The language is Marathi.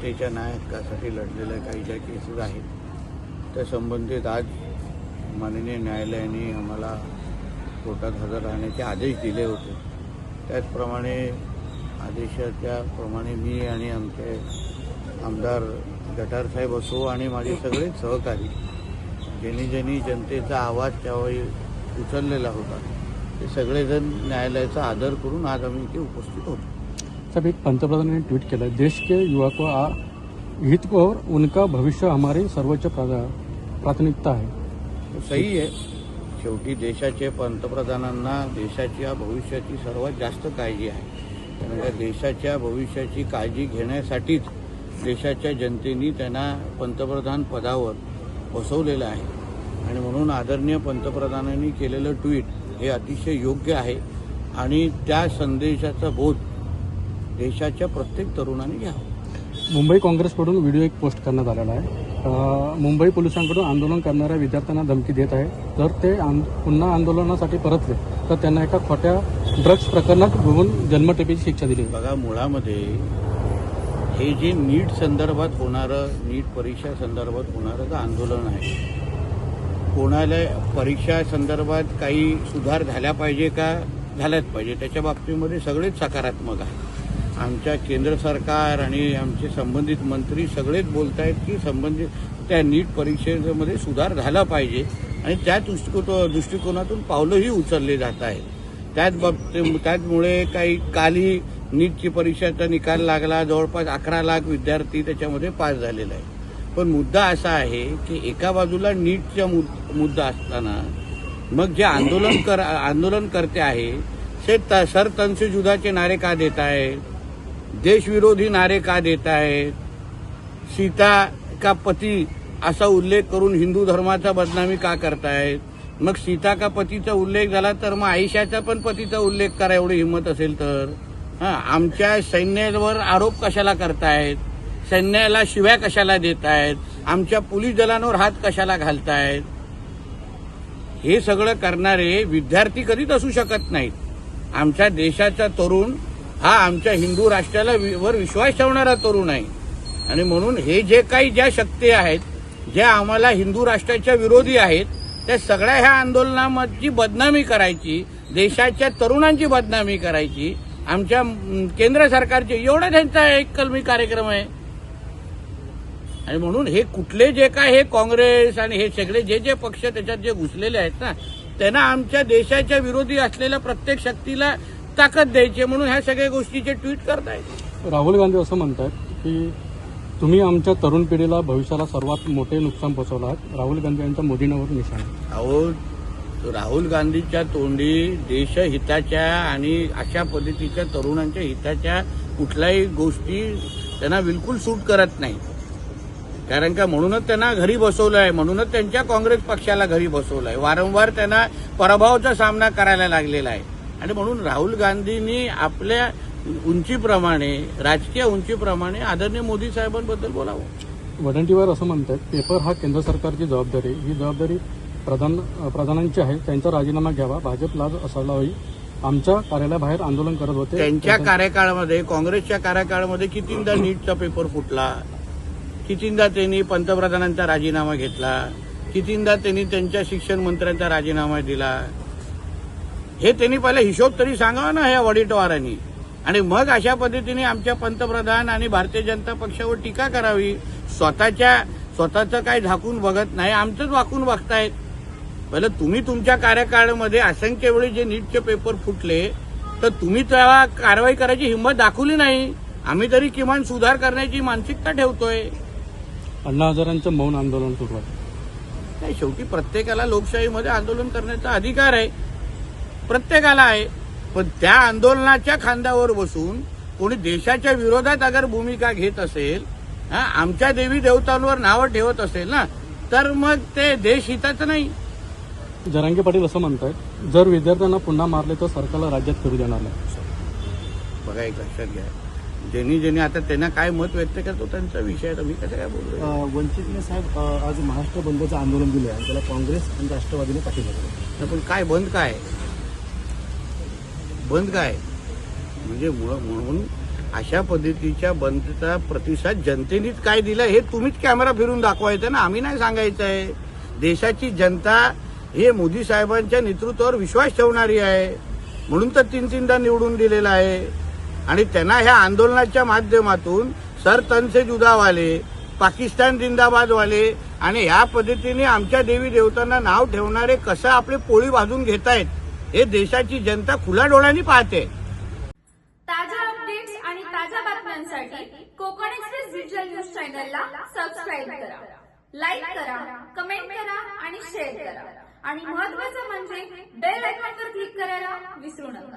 जनतेच्या न्यायासाठी लढलेल्या काही ज्या केसेस आहेत त्या संबंधित आज माननीय न्यायालयाने आम्हाला कोर्टात हजर राहण्याचे आदेश दिले होते. त्याचप्रमाणे आदेशाच्याप्रमाणे मी आणि आमचे आमदार गटार साहेब असो आणि माझे सगळे सहकारी ज्यांनी जनतेचा आवाज त्यावेळी उचललेला होता ते सगळेजण न्यायालयाचा आदर करून आज आम्ही इथे उपस्थित होतो. साहब, एक पंतप्रधान ने ट्वीट किया, देश के युवा को हित और उनका भविष्य हमारी सर्वोच्च प्राथमिकता है. सही आहे. शेवटी देशाचे पंतप्रधानांना देशाच्या भविष्याची सर्वात जास्त काळजी आहे. कारण का देशाच्या भविष्याची काळजी घेण्यासाठीच देशाच्या जनतेने त्यांना पंतप्रधान पदावर बसवलेलं आहे आणि म्हणून आदरणीय पंतप्रधानांनी केलेलं ट्विट हे अतिशय योग्य आहे आणि त्या संदेशाचा बोध देशाच्या प्रत्येक तरुणाने घ्यावा. मुंबई काँग्रेसकडून व्हिडिओ एक पोस्ट करण्यात आलेला आहे. मुंबई पोलिसांकडून आंदोलन करणाऱ्या विद्यार्थ्यांना धमकी देत आहे. जर ते पुन्हा आंदोलनासाठी परतले तर त्यांना एका खोट्या ड्रग्ज प्रकरणात गुंतवून जन्मठेपेची शिक्षा दिली. बघा, मुळामध्ये हे जे नीट संदर्भात होणारं, नीट परीक्षा संदर्भात होणारं का आंदोलन आहे, कोणाला परीक्षा संदर्भात काही सुधार झाल्या पाहिजे का झाल्याच पाहिजे त्याच्या बाबतीमध्ये सगळेच सकारात्मक आहे. आमच्या केंद्र सरकार आणि आमचे संबंधित मंत्री सगळेच बोलत आहेत की संबंधित त्या नीट परीक्षेमध्ये सुधार झाला पाहिजे आणि त्या दृष्टिकोनातून पावलंही उचलले जात आहेत. त्याचमुळे काही कालही नीटची परीक्षेचा निकाल लागला. जवळपास 11 लाख विद्यार्थी त्याच्यामध्ये पास झालेला आहे. पण मुद्दा असा आहे की एका बाजूला नीटचा मुद्दा असताना मग जे आंदोलनकर्ते आहे ते सर तन से जुदाचे नारे का देत आहेत, देशविरोधी नारे का देत आहेत, सीता का पती असा उल्लेख करून हिंदू धर्माचा बदनामी का करतायत. मग सीता का पतीचा उल्लेख झाला तर मग आयशाचा पण पतीचा उल्लेख करा एवढी हिंमत असेल तर. आमच्या सैन्यावर आरोप कशाला करतायत, सैन्याला शिव्या कशाला देत आहेत, आमच्या पोलीस दलांवर हात कशाला घालतायत. हे सगळं करणारे विद्यार्थी कधीच असू शकत नाहीत. आमच्या देशाचा तरुण हा आमच्या हिंदू राष्ट्राला वर विश्वास ठेवणारा तरुण आहे आणि म्हणून हे जे काही ज्या शक्ती आहेत ज्या आम्हाला हिंदू राष्ट्राच्या विरोधी आहेत त्या सगळ्या ह्या आंदोलनाची बदनामी करायची, देशाच्या तरुणांची बदनामी करायची, आमच्या केंद्र सरकारचे एवढा त्यांचा एक कलमी कार्यक्रम आहे. आणि म्हणून हे कुठले जे काय हे काँग्रेस आणि हे सगळे जे पक्ष त्याच्यात जे घुसलेले आहेत ना त्यांना आमच्या देशाच्या विरोधी असलेल्या प्रत्येक शक्तीला ताकद द्यायची म्हणून ह्या सगळ्या गोष्टीचे ट्विट करतायत. राहुल गांधी असं म्हणतात की तुम्ही आमच्या तरुण पिढीला भविष्याला सर्वात मोठे नुकसान पोहोचवलं आहात. राहुल गांधी यांच्या मोदींवर निशाणा. अहो, राहुल गांधीच्या तोंडी देशहिताच्या आणि अशा पद्धतीच्या तरुणांच्या हिताच्या कुठल्याही गोष्टी त्यांना बिलकुल सूट करत नाही. कारण का म्हणूनच त्यांना घरी बसवलं आहे, म्हणूनच त्यांच्या काँग्रेस पक्षाला घरी बसवलं आहे. वारंवार त्यांना पराभवाचा सामना करायला लागलेला आहे आणि म्हणून राहुल गांधींनी आपल्या उंचीप्रमाणे, राजकीय उंचीप्रमाणे आदरणीय मोदी साहेबांबद्दल बोलावं. वडंटीवार असं म्हणतात पेपर हा केंद्र सरकारची जबाबदारी, ही जबाबदारी प्रधानांची आहे. त्यांचा राजीनामा घ्यावा, भाजप लाज असायला हवी. आमच्या कार्यालयाबाहेर आंदोलन करत होते. त्यांच्या कार्यकाळामध्ये, काँग्रेसच्या कार्यकाळामध्ये कितींदा नीटचा पेपर फुटला, कितींदा त्यांनी पंतप्रधानांचा राजीनामा घेतला, कितींदा त्यांनी त्यांच्या शिक्षण मंत्र्यांचा राजीनामा दिला. हे त्यांनी पहिला हिशोब तरी सांगावा ना ह्या वडीटवारांनी आणि मग अशा पद्धतीने आमच्या पंतप्रधान आणि भारतीय जनता पक्षावर टीका करावी. स्वतःचं काय झाकून बघत नाही, आमचंच वाकून बघतायत. पहिलं तुम्ही तुमच्या कार्यकाळामध्ये असंख्य वेळी जे नीटचे पेपर फुटले तर तुम्ही तेव्हा कारवाई करायची हिंमत दाखवली नाही. आम्ही तरी किमान सुधार करण्याची मानसिकता ठेवतोय. अण्णा हजारांचं मौन आंदोलन सुरू आहे. नाही, शेवटी प्रत्येकाला लोकशाहीमध्ये आंदोलन करण्याचा अधिकार आहे, प्रत्येकाला आहे. पण त्या आंदोलनाच्या खांद्यावर बसून कोणी देशाच्या विरोधात अगर भूमिका घेत असेल, आमच्या देवी देवतांवर नावं ठेवत असेल ना तर मग ते देशहिताचं नाही. जरांगे पाटील असं म्हणतात जर विद्यार्थ्यांना पुन्हा मारले तर सरकारला राज्यात करू देणार नाही. बघा, एक लक्षात घ्या, ज्यांनी आता त्यांना काय मत व्यक्त करतो त्यांचा विषय आहे. मी कसं काय बोलतोय. वंचितने साहेब आज महाराष्ट्र बंदचं आंदोलन दिलं आणि त्याला काँग्रेस आणि राष्ट्रवादीने पाठिंबा दिला. पण काय बंद काय म्हणजे म्हणून अशा पद्धतीच्या बंदचा प्रतिसाद जनतेनेच काय दिला हे तुम्हीच कॅमेरा फिरून दाखवायचं ना, आम्ही नाही सांगायचं आहे. देशाची जनता हे मोदी साहेबांच्या नेतृत्वावर विश्वास ठेवणारी आहे, म्हणून तर 3-3दा निवडून दिलेला आहे. आणि त्यांना ह्या आंदोलनाच्या माध्यमातून सर तन से जुदावाले, पाकिस्तान जिंदाबादवाले आणि ह्या पद्धतीने आमच्या देवी देवतांना नाव ठेवणारे कसं आपली पोळी भाजून घेतायत हे देशाची जनता खुल्या डोळ्यांनी पाहते. ताज्या अपडेट्स आणि ताज्या बातम्यांसाठी कोकण एक्सप्रेस डिजिटल न्यूज चॅनलला सबस्क्राईब करा, लाईक करा, कमेंट करा आणि शेअर करा. आणि महत्त्वाचं म्हणजे बेल आयकॉनवर क्लिक करायला विसरू नका.